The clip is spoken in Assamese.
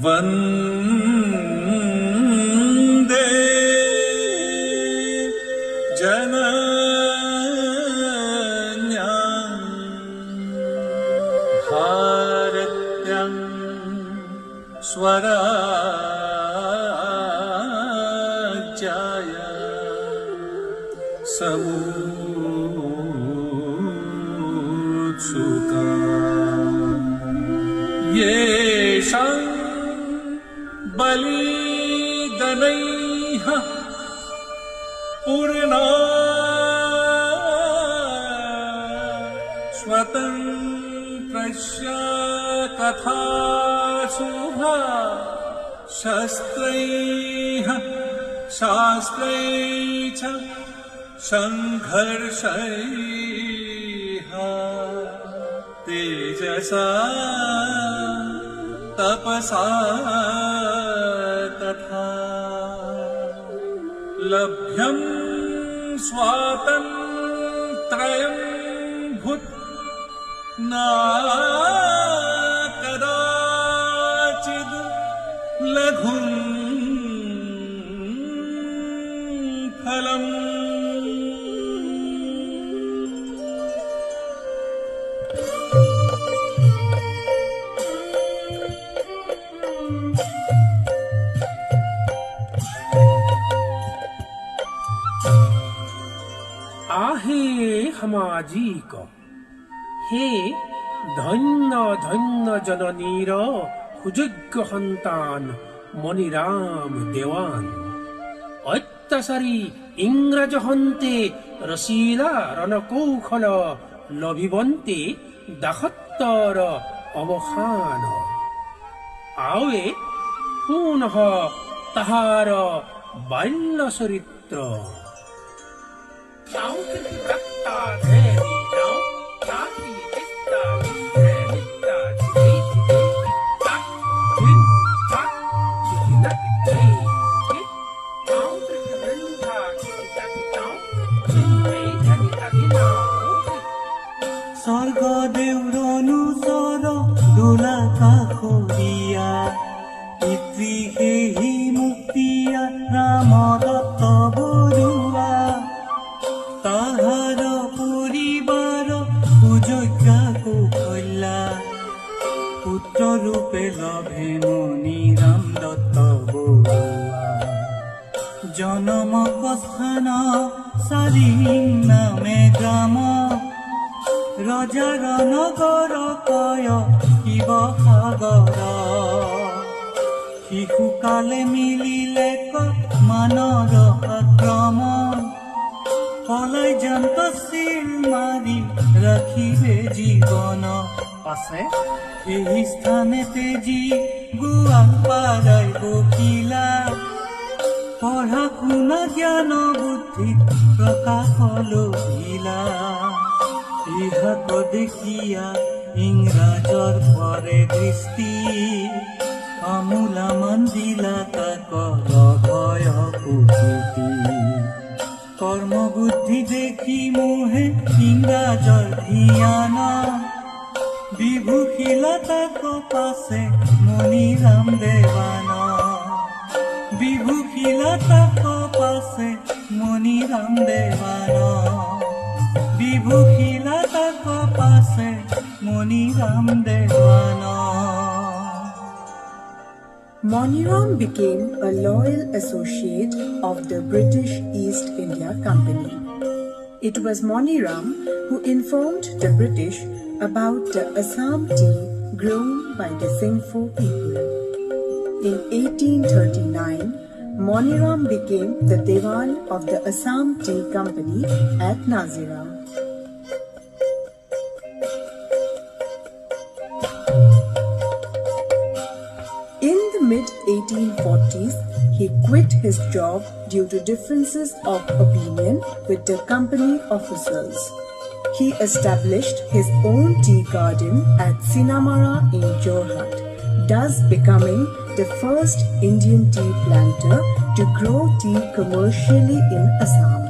वन्दे जनन्यां भारत्यां स्वराज्याय समुत्सुका येषां बलिदानैः पूर्णा स्वतन्त्रस्य तथा शुभा शस्त्रैः शास्त्रैः च संघर्षैः तेजसा तपसा तथा लभ्यं स्वातन्त्र्यं भूत् न कदाचिद् लघुं फलम्। আহে সামাজিক হে ধন্য ধন্য জননীৰ সুযোগ্য সন্তান মণিৰাম দেৱান অত্যাচাৰী ইংৰাজ হন্তে ৰচিলা ৰণকৌশল লভিবন্তে দাসত্বৰ অৱসান আৱে পুনঃ তাহাৰ বাল্য চৰিত্ৰ স্বৰ্গদেউৰনুচৰ দোলা কাষৰীয়া পিতৃ সেহি মুক্তিয়া ৰাম দত্ত বৰুৱা তাহাৰ পৰিবাৰ সুযোগ্যা কৌশল্যা পুত্ৰ ৰূপে লভে মণিৰাম দত্ত বৰুৱা জনম স্থান চাৰিং নামে গ্ৰাম ৰজাৰ নগৰ কয় শিৱসাগৰ শিশুকালে মিলিলে মানৰ আক্ৰমণ পলাই যান্ত চিল মাৰি ৰাখিবে জীৱন আছে এই স্থানে তেজি গোৱাল পাৰাই বকিলা পঢ়া শুনা জ্ঞান বুদ্ধিত প্ৰকাশ লভিলা ইহাক দেখিয়া ইংৰাজৰ পৰে দৃষ্টি আমোলা মান দিলা তাক ভয় কুকৃতি কৰ্ম বুদ্ধি দেখি মোহে ইংৰাজৰ ধ্যান বিভূষিলা তাক পাছে মণিৰাম দেৱান বিভূষিলা তাক পাছে মণিৰাম দেৱান বিভূষিলা তাক পাছে Maniram Dewan. Moniram became a loyal associate of the British East India Company. It was Moniram who informed the British about the Assam tea grown by the Singpho people. In 1839, Moniram became the Dewan of the Assam Tea Company at Nazira. In the mid-1840s, he quit his job due to differences of opinion with the company officers. He established his own tea garden at Sinamara in Jorhat, thus becoming the first Indian tea planter to grow tea commercially in Assam.